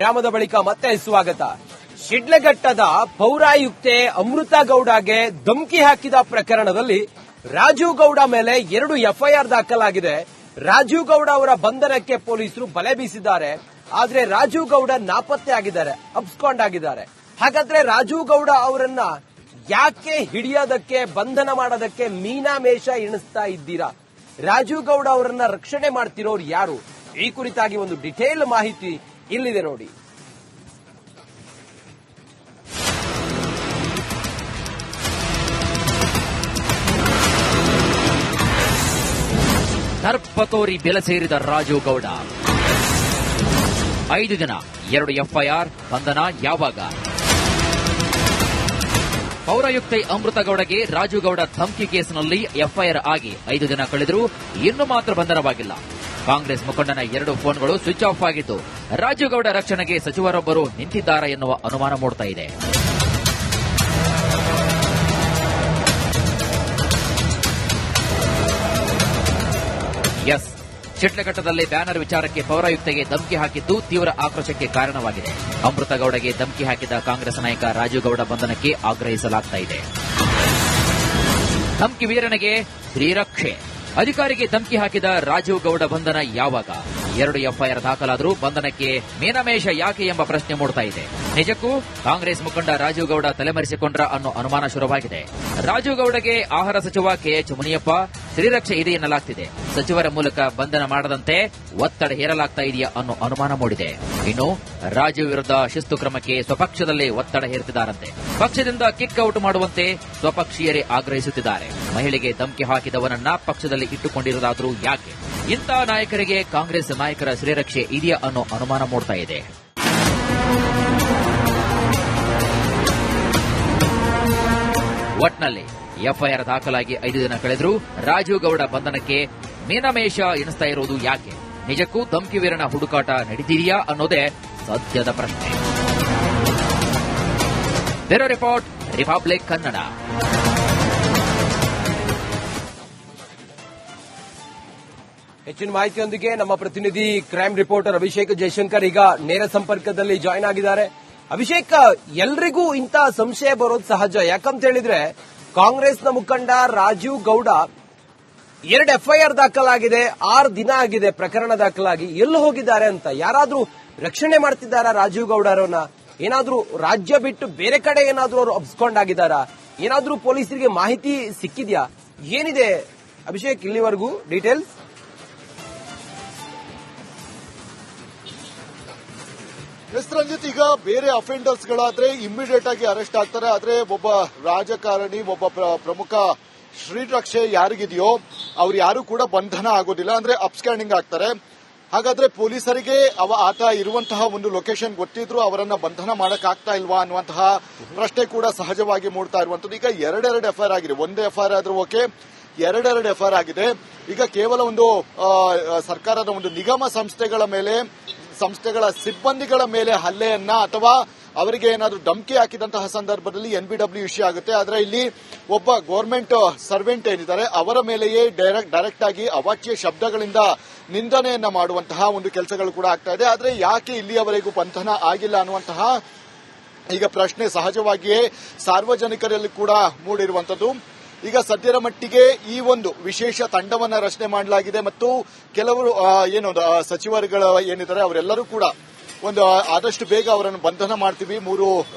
ಗ್ರಾಮದ ಬಳಿಕ ಮತ್ತೆ ಸ್ವಾಗತ. ಶಿಡ್ಲಘಟ್ಟದ ಪೌರಾಯುಕ್ತೆ ಅಮೃತ ಗೌಡಗೆ ಧಮಕಿ ಹಾಕಿದ ಪ್ರಕರಣದಲ್ಲಿ ರಾಜೀವ್ ಗೌಡ ಮೇಲೆ 2 ಎಫ್ಐಆರ್ ದಾಖಲಾಗಿದೆ. ರಾಜೀವ್ ಗೌಡ ಅವರ ಬಂಧನಕ್ಕೆ ಪೊಲೀಸರು ಬಲೆ ಬೀಸಿದ್ದಾರೆ. ಆದ್ರೆ ರಾಜೀವ್ ಗೌಡ ನಾಪತ್ತೆ ಆಗಿದ್ದಾರೆ, ಅಬ್ಸ್ಕಾಂಡ್ ಆಗಿದ್ದಾರೆ. ಹಾಗಾದ್ರೆ ರಾಜೀವ್ ಗೌಡ ಅವರನ್ನ ಯಾಕೆ ಹಿಡಿಯೋದಕ್ಕೆ, ಬಂಧನ ಮಾಡೋದಕ್ಕೆ ಮೀನಾಮೇಷ ಎಣಿಸ್ತಾ ಇದ್ದೀರಾ? ರಾಜೀವ್ ಗೌಡ ಅವರನ್ನ ರಕ್ಷಣೆ ಮಾಡ್ತಿರೋರು ಯಾರು? ಈ ಕುರಿತಾಗಿ ಒಂದು ಡಿಟೇಲ್ ಮಾಹಿತಿ ಇಲ್ಲಿದೆ ನೋಡಿ. ಸರ್ಪತೋರಿ ಬೆಲೆ ಸೇರಿದ ರಾಜೀವ್ ಗೌಡ 5 ದಿನ 2 ಎಫ್ಐಆರ್, ಬಂಧನ ಯಾವಾಗ? ಪೌರಾಯುಕ್ತೆ ಅಮೃತ ಗೌಡಗೆ ರಾಜೀವ್ ಗೌಡ ಧಮಕಿ ಕೇಸಿನಲ್ಲಿ ಎಫ್ಐಆರ್ ಆಗಿ 5 ದಿನ ಕಳೆದರೂ ಇನ್ನೂ ಮಾತ್ರ ಬಂಧನವಾಗಿಲ್ಲ. ಕಾಂಗ್ರೆಸ್ ಮುಖಂಡನ 2 ಫೋನ್ಗಳು ಸ್ವಿಚ್ ಆಫ್ ಆಗಿದ್ದು ರಾಜೀವ್ ಗೌಡ ರಕ್ಷಣೆಗೆ ಸಚಿವರೊಬ್ಬರು ನಿಂತಿದ್ದಾರೆ ಎನ್ನುವ ಅನುಮಾನ ಮೂಡ್ತಾ ಇದೆ. ಎಸ್, ಶಿಡ್ಲಘಟ್ಟದಲ್ಲಿ ಬ್ಯಾನರ್ ವಿಚಾರಕ್ಕೆ ಪೌರಾಯುಕ್ತೆಗೆ ಧಮಕಿ ಹಾಕಿದ್ದು ತೀವ್ರ ಆಕ್ರೋಶಕ್ಕೆ ಕಾರಣವಾಗಿದೆ. ಅಮೃತ ಗೌಡಗೆ ಧಮಕಿ ಹಾಕಿದ ಕಾಂಗ್ರೆಸ್ ನಾಯಕ ರಾಜೀವ್ ಗೌಡ ಬಂಧನಕ್ಕೆ ಆಗ್ರಹಿಸಲಾಗ್ತಾ ಇದೆ. ಧಮಕಿ ವೀರನಿಗೆ ಶ್ರೀರಕ್ಷೆ. ಅಧಿಕಾರಿಗೆ ಧಮಕಿ ಹಾಕಿದ ರಾಜೀವ್ ಗೌಡ ಬಂಧನ ಯಾವಾಗ? 2 ಎಫ್ಐಆರ್ ದಾಖಲಾದರೂ ಬಂಧನಕ್ಕೆ ಮೀನಮೇಷ ಯಾಕೆ ಎಂಬ ಪ್ರಶ್ನೆ ಮೂಡ್ತಾ ಇದೆ. ನಿಜಕ್ಕೂ ಕಾಂಗ್ರೆಸ್ ಮುಖಂಡ ರಾಜೀವ್ ಗೌಡ ತಲೆಮರೆಸಿಕೊಂಡ್ರ ಅನ್ನೋ ಅನುಮಾನ ಶುರುವಾಗಿದೆ. ರಾಜೀವ್ ಗೌಡಗೆ ಆಹಾರ ಸಚಿವ ಕೆಎಚ್ ಮುನಿಯಪ್ಪ ಶ್ರೀರಕ್ಷೆ ಇದೆ ಎನ್ನಲಾಗ್ತಿದೆ. ಸಚಿವರ ಮೂಲಕ ಬಂಧನ ಮಾಡದಂತೆ ಒತ್ತಡ ಹೇರಲಾಗ್ತಾ ಇದೆಯಾ ಅನ್ನೋ ಅನುಮಾನ ಮೂಡಿದೆ. ಇನ್ನು ರಾಜೀವ್ ವಿರುದ್ಧ ಶಿಸ್ತು ಕ್ರಮಕ್ಕೆ ಸ್ವಪಕ್ಷದಲ್ಲೇ ಒತ್ತಡ ಹೇರುತ್ತಿದ್ದಾರಂತೆ. ಪಕ್ಷದಿಂದ ಕಿಕ್ ಔಟ್ ಮಾಡುವಂತೆ ಸ್ವಪಕ್ಷೀಯರೇ ಆಗ್ರಹಿಸುತ್ತಿದ್ದಾರೆ. ಮಹಿಳೆಗೆ ಧಮಕಿ ಹಾಕಿದವನನ್ನ ಪಕ್ಷದಲ್ಲಿ ಇಟ್ಟುಕೊಂಡಿರುವುದಾದರೂ ಯಾಕೆ? ಇಂಥ ನಾಯಕರಿಗೆ ಕಾಂಗ್ರೆಸ್ ನಾಯಕರ ಶ್ರೀರಕ್ಷೆ ಇದೆಯಾ ಅನ್ನೋ ಅನುಮಾನ ಮೂಡ್ತಾ ಇದೆ. ಒಟ್ನಲ್ಲಿ ಎಫ್ಐಆರ್ ದಾಖಲಾಗಿ 5 ದಿನ ಕಳೆದರೂ ರಾಜೀವ್ ಗೌಡ ಬಂಧನಕ್ಕೆ ಮೀನಮೇಷ ಎಣಿಸ್ತಾ ಇರುವುದು ಯಾಕೆ? ನಿಜಕ್ಕೂ ಧಮಕಿ ವೀರನ ಹುಡುಕಾಟ ನಡೆದಿದೆಯಾ ಅನ್ನೋದೇ ಸದ್ಯದ ಪ್ರಶ್ನೆ. Bureau report, republic Kannada. ಹೆಚ್ಚಿನ ಮಾಹಿತಿಯೊಂದಿಗೆ ನಮ್ಮ ಪ್ರತಿನಿಧಿ ಕ್ರೈಮ್ ರಿಪೋರ್ಟರ್ ಅಭಿಷೇಕ್ ಜಯಶಂಕರ್ ಈಗ ನೇರ ಸಂಪರ್ಕದಲ್ಲಿ ಜಾಯಿನ್ ಆಗಿದ್ದಾರೆ. ಅಭಿಷೇಕ್, ಎಲ್ರಿಗೂ ಇಂಥ ಸಂಶಯ ಬರೋದು ಸಹಜ. ಯಾಕಂತ ಹೇಳಿದ್ರೆ ಕಾಂಗ್ರೆಸ್ನ ಮುಖಂಡ ರಾಜೀವ್ ಗೌಡ 2 ಎಫ್ಐಆರ್ ದಾಖಲಾಗಿದೆ, 6 ದಿನ ಆಗಿದೆ ಪ್ರಕರಣ ದಾಖಲಾಗಿ. ಎಲ್ಲಿ ಹೋಗಿದ್ದಾರೆ ಅಂತ ಯಾರಾದ್ರೂ ರಕ್ಷಣೆ ಮಾಡ್ತಿದ್ದಾರಾ ರಾಜೀವ್ ಗೌಡರನ್ನ? ಏನಾದ್ರೂ ರಾಜ್ಯ ಬಿಟ್ಟು ಬೇರೆ ಕಡೆ ಏನಾದ್ರೂ ಅವರು ಅಬ್ಸ್ಕಾಂಡ್ ಆಗಿದ್ದಾರಾ? ಏನಾದ್ರೂ ಪೊಲೀಸರಿಗೆ ಮಾಹಿತಿ ಸಿಕ್ಕಿದ್ಯಾ? ಏನಿದೆ ಅಭಿಷೇಕ್ ಇಲ್ಲಿವರೆಗೂ ಡೀಟೇಲ್ಸ್? ಎಸ್ ರಂಜಿತ್, ಈಗ ಬೇರೆ ಅಫೆಂಡರ್ಸ್ ಗಳಾದ್ರೆ ಇಮಿಡಿಯೇಟ್ ಆಗಿ ಅರೆಸ್ಟ್ ಆಗ್ತಾರೆ. ಆದ್ರೆ ಒಬ್ಬ ರಾಜಕಾರಣಿ, ಒಬ್ಬ ಪ್ರಮುಖ ಶ್ರೀರಕ್ಷೆ ಯಾರಿಗಿದೆಯೋ ಅವ್ರು ಯಾರು ಕೂಡ ಬಂಧನ ಆಗೋದಿಲ್ಲ, ಅಂದ್ರೆ ಅಪ್ಸ್ಕ್ಯಾಂಡಿಂಗ್ ಆಗ್ತಾರೆ. ಹಾಗಾದ್ರೆ ಪೊಲೀಸರಿಗೆ ಆತ ಇರುವಂತಹ ಒಂದು ಲೊಕೇಶನ್ ಗೊತ್ತಿದ್ರು ಅವರನ್ನ ಬಂಧನ ಮಾಡಕ್ಕಾಗ್ತಾ ಇಲ್ವಾ ಅನ್ನುವಂತಹ ಪ್ರಶ್ನೆ ಕೂಡ ಸಹಜವಾಗಿ ಮೂಡ್ತಾ ಇರುವಂತದ್ದು. ಈಗ 2 ಎಫ್ಐಆರ್ ಆಗಿದೆ. 1 ಎಫ್ಐಆರ್ ಆದ್ರೂ ಓಕೆ, 2 ಎಫ್ಐಆರ್ ಆಗಿದೆ. ಈಗ ಕೇವಲ ಒಂದು ಸರ್ಕಾರದ ಒಂದು ನಿಗಮ ಸಂಸ್ಥೆಗಳ ಸಿಬ್ಬಂದಿಗಳ ಮೇಲೆ ಹಲ್ಲೆಯನ್ನ ಅಥವಾ ಅವರಿಗೆ ಏನಾದರೂ ಧಮಕಿ ಹಾಕಿದಂತಹ ಸಂದರ್ಭದಲ್ಲಿ ಎನ್ಬಿಡಬ್ಲ್ಯೂ ಇಶ್ಯೂ ಆಗುತ್ತೆ. ಆದ್ರೆ ಇಲ್ಲಿ ಒಬ್ಬ ಗವರ್ಮೆಂಟ್ ಸರ್ವೆಂಟ್ ಏನಿದ್ದಾರೆ ಅವರ ಮೇಲೆಯೇ ಡೈರೆಕ್ಟ್ ಆಗಿ ಅವಾಚ್ಯ ಶಬ್ದಗಳಿಂದ ನಿಂದನೆಯನ್ನ ಮಾಡುವಂತಹ ಒಂದು ಕೆಲಸಗಳು ಕೂಡ ಆಗ್ತಾ ಇದೆ. ಆದ್ರೆ ಯಾಕೆ ಇಲ್ಲಿಯವರೆಗೂ ಬಂಧನ ಆಗಿಲ್ಲ ಅನ್ನುವಂತಹ ಈಗ ಪ್ರಶ್ನೆ ಸಹಜವಾಗಿಯೇ ಸಾರ್ವಜನಿಕರಲ್ಲಿ ಕೂಡ ಮೂಡಿರುವಂತದ್ದು. ಈಗ ಸದ್ಯದ ಮಟ್ಟಿಗೆ ಈ ಒಂದು ವಿಶೇಷ ತಂಡವನ್ನ ರಚನೆ ಮಾಡಲಾಗಿದೆ ಮತ್ತು ಕೆಲವರು ಸಚಿವರುಗಳು ಏನಿದ್ದಾರೆ ಅವರೆಲ್ಲರೂ ಕೂಡ ಒಂದು ಆದಷ್ಟು ಬೇಗ ಅವರನ್ನು ಬಂಧನ ಮಾಡ್ತೀವಿ, 3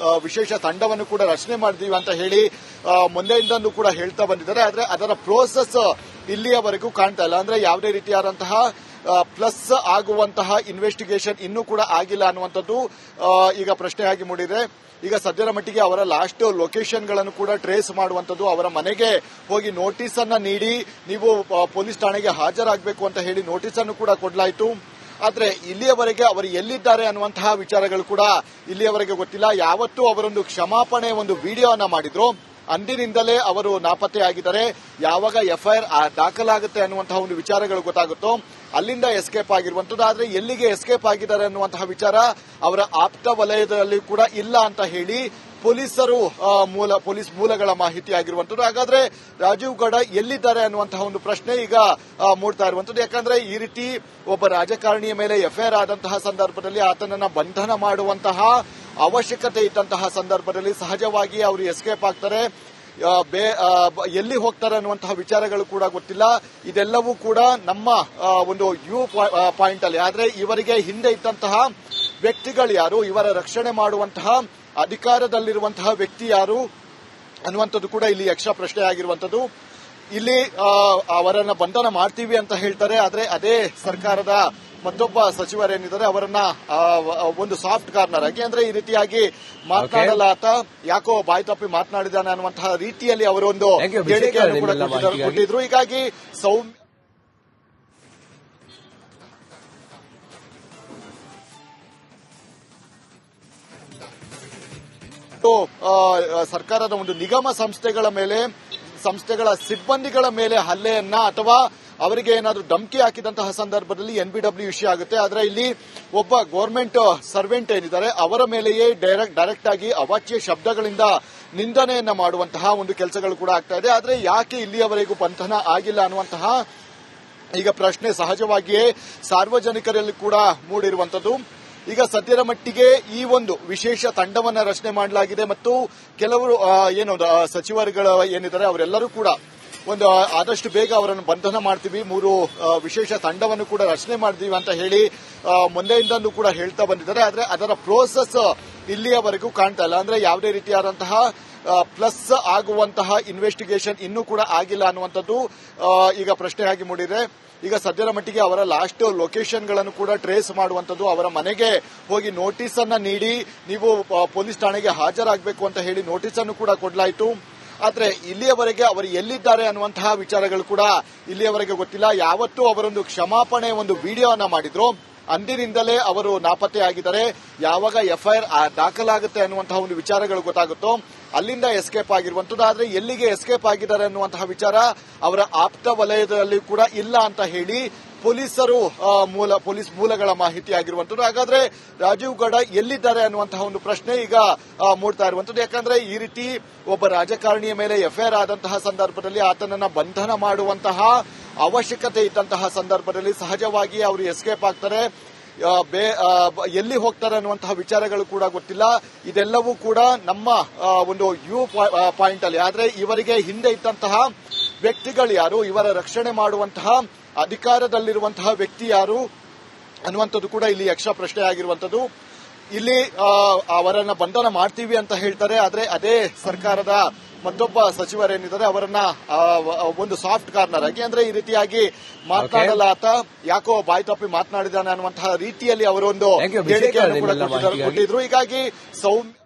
ವಿಶೇಷ ತಂಡವನ್ನು ಕೂಡ ರಚನೆ ಮಾಡ್ತೀವಿ ಅಂತ ಹೇಳಿ ಮೊನ್ನೆಯಿಂದಲೂ ಕೂಡ ಹೇಳ್ತಾ ಬಂದಿದ್ದಾರೆ. ಆದ್ರೆ ಅದರ ಪ್ರೋಸೆಸ್ ಇಲ್ಲಿಯವರೆಗೂ ಕಾಣ್ತಾ ಇಲ್ಲ. ಅಂದ್ರೆ ಯಾವುದೇ ರೀತಿಯಾದಂತಹ ಪ್ಲಸ್ ಆಗುವಂತಹ ಇನ್ವೆಸ್ಟಿಗೇಷನ್ ಇನ್ನೂ ಕೂಡ ಆಗಿಲ್ಲ ಅನ್ನುವಂಥದ್ದು ಈಗ ಪ್ರಶ್ನೆಯಾಗಿ ಮೂಡಿದೆ. ಈಗ ಸದ್ಯದ ಮಟ್ಟಿಗೆ ಅವರ ಲಾಸ್ಟ್ ಲೊಕೇಶನ್ಗಳನ್ನು ಕೂಡ ಟ್ರೇಸ್ ಮಾಡುವಂಥದ್ದು, ಅವರ ಮನೆಗೆ ಹೋಗಿ ನೋಟಿಸ್ ಅನ್ನ ನೀಡಿ ನೀವು ಪೊಲೀಸ್ ಠಾಣೆಗೆ ಹಾಜರಾಗಬೇಕು ಅಂತ ಹೇಳಿ ನೋಟಿಸ್ ಅನ್ನು ಕೂಡ ಕೊಡಲಾಯಿತು. ಆದ್ರೆ ಇಲ್ಲಿಯವರೆಗೆ ಅವರು ಎಲ್ಲಿದ್ದಾರೆ ಅನ್ನುವಂತಹ ವಿಚಾರಗಳು ಕೂಡ ಇಲ್ಲಿಯವರೆಗೆ ಗೊತ್ತಿಲ್ಲ. ಯಾವತ್ತೂ ಅವರೊಂದು ಕ್ಷಮಾಪಣೆ ಒಂದು ವಿಡಿಯೋನ ಮಾಡಿದ್ರು, ಅಂದಿನಿಂದಲೇ ಅವರು ನಾಪತ್ತೆ ಆಗಿದ್ದಾರೆ. ಯಾವಾಗ ಎಫ್ಐಆರ್ ದಾಖಲಾಗುತ್ತೆ ಅನ್ನುವಂತಹ ಒಂದು ವಿಚಾರಗಳು ಗೊತ್ತಾಗುತ್ತೋ ಅಲ್ಲಿಂದ ಎಸ್ಕೇಪ್ ಆಗಿರುವಂತದ್ದು. ಆದ್ರೆ ಎಲ್ಲಿಗೆ ಎಸ್ಕೇಪ್ ಆಗಿದ್ದಾರೆ ಅನ್ನುವಂತಹ ವಿಚಾರ ಅವರ ಆಪ್ತ ವಲಯದಲ್ಲಿ ಕೂಡ ಇಲ್ಲ ಅಂತ ಹೇಳಿ ಪೊಲೀಸರು ಪೊಲೀಸ್ ಮೂಲಗಳ ಮಾಹಿತಿ ಆಗಿರುವಂತದ್ದು. ಹಾಗಾದ್ರೆ ರಾಜೀವ್ ಗೌಡ ಎಲ್ಲಿದ್ದಾರೆ ಅನ್ನುವಂತಹ ಒಂದು ಪ್ರಶ್ನೆ ಈಗ ಮೂಡ್ತಾ ಇರುವಂತದ್ದು. ಯಾಕಂದ್ರೆ ಈ ರೀತಿ ಒಬ್ಬ ರಾಜಕಾರಣಿಯ ಮೇಲೆ ಎಫ್ಐಆರ್ ಆದಂತಹ ಸಂದರ್ಭದಲ್ಲಿ ಆತನನ್ನ ಬಂಧನ ಮಾಡುವಂತಹ ಅವಶ್ಯಕತೆ ಇದ್ದಂತಹ ಸಂದರ್ಭದಲ್ಲಿ ಸಹಜವಾಗಿ ಅವರು ಎಸ್ಕೇಪ್ ಆಗ್ತಾರೆ. ಎಲ್ಲಿ ಹೋಗ್ತಾರೆ ಅನ್ನುವಂತಹ ವಿಚಾರಗಳು ಕೂಡ ಗೊತ್ತಿಲ್ಲ. ಇದೆಲ್ಲವೂ ಕೂಡ ನಮ್ಮ ಒಂದು ಪಾಯಿಂಟ್ ಅಲ್ಲಿ. ಆದ್ರೆ ಇವರಿಗೆ ಹಿಂದೆ ಇದ್ದಂತಹ ವ್ಯಕ್ತಿಗಳು ಯಾರು, ಇವರ ರಕ್ಷಣೆ ಮಾಡುವಂತಹ ಅಧಿಕಾರದಲ್ಲಿರುವಂತಹ ವ್ಯಕ್ತಿ ಯಾರು ಅನ್ನುವಂಥದ್ದು ಕೂಡ ಇಲ್ಲಿ ಯಕ್ಷ ಪ್ರಶ್ನೆ ಆಗಿರುವಂತದ್ದು. ಇಲ್ಲಿ ಅವರನ್ನ ಬಂಧನ ಮಾಡ್ತೀವಿ ಅಂತ ಹೇಳ್ತಾರೆ. ಆದ್ರೆ ಅದೇ ಸರ್ಕಾರದ ಮತ್ತೊಬ್ಬ ಸಚಿವರೇನಿದ್ದಾರೆ ಅವರನ್ನ ಒಂದು ಸಾಫ್ಟ್ ಕಾರ್ನರ್ ಆಗಿ, ಅಂದ್ರೆ ಈ ರೀತಿಯಾಗಿ ಮಾತನಾಡಲ್ಲ ಆತ, ಯಾಕೋ ಬಾಯಿ ತಪ್ಪಿ ಮಾತನಾಡಿದಾನೆ ಅನ್ನುವಂತಹ ರೀತಿಯಲ್ಲಿ ಅವರೊಂದು ಹೇಳಿಕೆಯನ್ನು ಕೂಡ ಕೊಟ್ಟಿದ್ರು. ಹೀಗಾಗಿ ಸೌಮ್ಯ ಸರ್ಕಾರದ ಒಂದು ನಿಗಮ ಸಂಸ್ಥೆಗಳ ಸಿಬ್ಬಂದಿಗಳ ಮೇಲೆ ಹಲ್ಲೆಯನ್ನ ಅಥವಾ ಅವರಿಗೆ ಏನಾದರೂ ಧಮಕಿ ಹಾಕಿದಂತಹ ಸಂದರ್ಭದಲ್ಲಿ ಎನ್ಬಿಡಬ್ಲ್ಯೂ ಇಶ್ಯೂ ಆಗುತ್ತೆ. ಆದ್ರೆ ಇಲ್ಲಿ ಒಬ್ಬ ಗವರ್ಮೆಂಟ್ ಸರ್ವೆಂಟ್ ಏನಿದ್ದಾರೆ ಅವರ ಮೇಲೆಯೇ ಡೈರೆಕ್ಟ್ ಆಗಿ ಅವಾಚ್ಯ ಶಬ್ದಗಳಿಂದ ನಿಂದನೆಯನ್ನ ಮಾಡುವಂತಹ ಒಂದು ಕೆಲಸಗಳು ಕೂಡ ಆಗ್ತಾ ಇದೆ. ಆದ್ರೆ ಯಾಕೆ ಇಲ್ಲಿಯವರೆಗೂ ಬಂಧನ ಆಗಿಲ್ಲ ಅನ್ನುವಂತಹ ಈಗ ಪ್ರಶ್ನೆ ಸಹಜವಾಗಿಯೇ ಸಾರ್ವಜನಿಕರಲ್ಲಿ ಕೂಡ ಮೂಡಿರುವಂತದ್ದು. ಈಗ ಸದ್ಯದ ಮಟ್ಟಿಗೆ ಈ ಒಂದು ವಿಶೇಷ ತಂಡವನ್ನ ರಚನೆ ಮಾಡಲಾಗಿದೆ ಮತ್ತು ಕೆಲವರು ಸಚಿವರುಗಳು ಏನಿದ್ದಾರೆ ಅವರೆಲ್ಲರೂ ಕೂಡ ಒಂದು ಆದಷ್ಟು ಬೇಗ ಅವರನ್ನು ಬಂಧನ ಮಾಡ್ತೀವಿ, 3 ವಿಶೇಷ ತಂಡವನ್ನು ಕೂಡ ರಚನೆ ಮಾಡ್ತೀವಿ ಅಂತ ಹೇಳಿ ಮೊನ್ನೆಯಿಂದಲೂ ಕೂಡ ಹೇಳ್ತಾ ಬಂದಿದ್ದಾರೆ. ಆದ್ರೆ ಅದರ ಪ್ರೋಸೆಸ್ ಇಲ್ಲಿಯವರೆಗೂ ಕಾಣ್ತಾ ಇಲ್ಲ. ಅಂದ್ರೆ ಯಾವುದೇ ರೀತಿಯಾದಂತಹ ಪ್ಲಸ್ ಆಗುವಂತಹ ಇನ್ವೆಸ್ಟಿಗೇಷನ್ ಇನ್ನೂ ಕೂಡ ಆಗಿಲ್ಲ ಅನ್ನುವಂಥದ್ದು ಈಗ ಪ್ರಶ್ನೆಯಾಗಿ ಮೂಡಿದೆ. ಈಗ ಸದ್ಯದ ಮಟ್ಟಿಗೆ ಅವರ ಲಾಸ್ಟ್ ಲೊಕೇಶನ್ಗಳನ್ನು ಕೂಡ ಟ್ರೇಸ್ ಮಾಡುವಂತದ್ದು, ಅವರ ಮನೆಗೆ ಹೋಗಿ ನೋಟಿಸ್ ಅನ್ನ ನೀಡಿ ನೀವು ಪೊಲೀಸ್ ಠಾಣೆಗೆ ಹಾಜರಾಗಬೇಕು ಅಂತ ಹೇಳಿ ನೋಟಿಸ್ ಅನ್ನು ಕೂಡ ಕೊಡಲಾಯಿತು. ಆದ್ರೆ ಇಲ್ಲಿಯವರೆಗೆ ಅವರು ಎಲ್ಲಿದ್ದಾರೆ ಅನ್ನುವಂತಹ ವಿಚಾರಗಳು ಕೂಡ ಇಲ್ಲಿಯವರೆಗೆ ಗೊತ್ತಿಲ್ಲ. ಯಾವತ್ತೂ ಅವರೊಂದು ಕ್ಷಮಾಪಣೆ ಒಂದು ವಿಡಿಯೋನ ಮಾಡಿದ್ರು, ಅಂದಿನಿಂದಲೇ ಅವರು ನಾಪತ್ತೆಯಾಗಿದ್ದಾರೆ. ಯಾವಾಗ ಎಫ್ಐಆರ್ ದಾಖಲಾಗುತ್ತೆ ಅನ್ನುವಂತಹ ಒಂದು ವಿಚಾರಗಳು ಗೊತ್ತಾಗುತ್ತೋ ಅಲ್ಲಿಂದ ಎಸ್ಕೇಪ್ ಆಗಿರುವಂತದ್ದು. ಆದ್ರೆ ಎಲ್ಲಿಗೆ ಎಸ್ಕೇಪ್ ಆಗಿದ್ದಾರೆ ಅನ್ನುವಂತಹ ವಿಚಾರ ಅವರ ಆಪ್ತ ವಲಯದಲ್ಲಿ ಕೂಡ ಇಲ್ಲ ಅಂತ ಹೇಳಿ ಪೊಲೀಸರು ಪೊಲೀಸ್ ಮೂಲಗಳ ಮಾಹಿತಿ ಆಗಿರುವಂತದ್ದು. ಹಾಗಾದ್ರೆ ರಾಜೀವ್ ಗೌಡ ಎಲ್ಲಿದ್ದಾರೆ ಅನ್ನುವಂತಹ ಒಂದು ಪ್ರಶ್ನೆ ಈಗ ಮೂಡ್ತಾ ಇರುವಂತದ್ದು. ಯಾಕಂದ್ರೆ ಈ ರೀತಿ ಒಬ್ಬ ರಾಜಕಾರಣಿಯ ಮೇಲೆ ಎಫ್ಐಆರ್ ಆದಂತಹ ಸಂದರ್ಭದಲ್ಲಿ ಆತನನ್ನ ಬಂಧನ ಮಾಡುವಂತಹ ಅವಶ್ಯಕತೆ ಇದ್ದಂತಹ ಸಂದರ್ಭದಲ್ಲಿ ಸಹಜವಾಗಿ ಅವರು ಎಸ್ಕೇಪ್ ಆಗ್ತಾರೆ. ಎಲ್ಲಿ ಹೋಗ್ತಾರೆ ಅನ್ನುವಂತಹ ವಿಚಾರಗಳು ಕೂಡ ಗೊತ್ತಿಲ್ಲ. ಇದೆಲ್ಲವೂ ಕೂಡ ನಮ್ಮ ಒಂದು ಪಾಯಿಂಟ್ ಅಲ್ಲಿ. ಆದ್ರೆ ಇವರಿಗೆ ಹಿಂದೆ ಇದ್ದಂತಹ ವ್ಯಕ್ತಿಗಳು ಯಾರು, ಇವರ ರಕ್ಷಣೆ ಮಾಡುವಂತಹ ಅಧಿಕಾರದಲ್ಲಿರುವಂತಹ ವ್ಯಕ್ತಿ ಯಾರು ಅನ್ನುವಂಥದ್ದು ಕೂಡ ಇಲ್ಲಿ ಯಕ್ಷ ಪ್ರಶ್ನೆ ಆಗಿರುವಂತದ್ದು. ಇಲ್ಲಿ ಅವರನ್ನ ಬಂಧನ ಮಾಡ್ತೀವಿ ಅಂತ ಹೇಳ್ತಾರೆ. ಆದ್ರೆ ಅದೇ ಸರ್ಕಾರದ ಮತ್ತೊಬ್ಬ ಸಚಿವರೇನಿದ್ದಾರೆ ಅವರನ್ನ ಒಂದು ಸಾಫ್ಟ್ ಕಾರ್ನರ್ ಆಗಿ, ಅಂದ್ರೆ ಈ ರೀತಿಯಾಗಿ ಮಾತನಾಡಲ್ಲ ಆತ, ಯಾಕೋ ಬಾಯಿ ತಪ್ಪಿ ಮಾತನಾಡಿದಾನೆ ಅನ್ನುವಂತಹ ರೀತಿಯಲ್ಲಿ ಅವರೊಂದು ಹೇಳಿಕೆಯನ್ನು ಕೂಡ ಕೊಟ್ಟಿದ್ರು. ಹೀಗಾಗಿ ಸೌಮ್ಯ